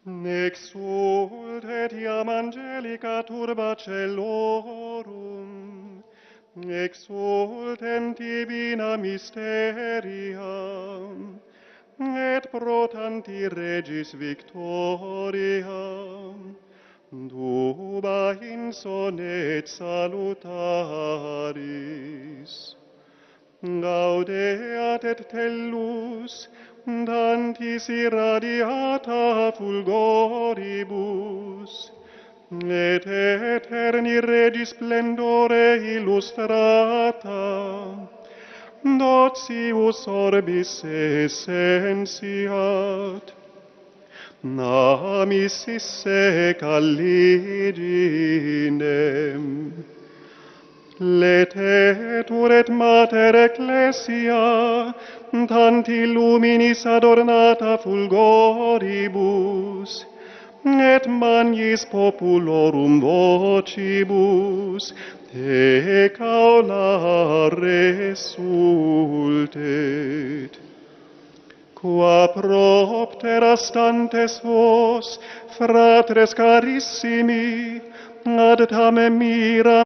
Exultet iam angelica turba celorum, exultent divina mysteria, et pro tanti regis victoria, duba insonet salutaris. Gaudeat et tellus, dantis irradiata fulgoribus, et eterni regis splendore illustrata, dotius orbis essentiat, namis isse caliginem. Letetur et mater ecclesia, tanti luminis adornata fulgoribus, et magnis populorum vocibus, te caula resultet. Qua proptera stantes vos, fratres carissimi, ad tam mira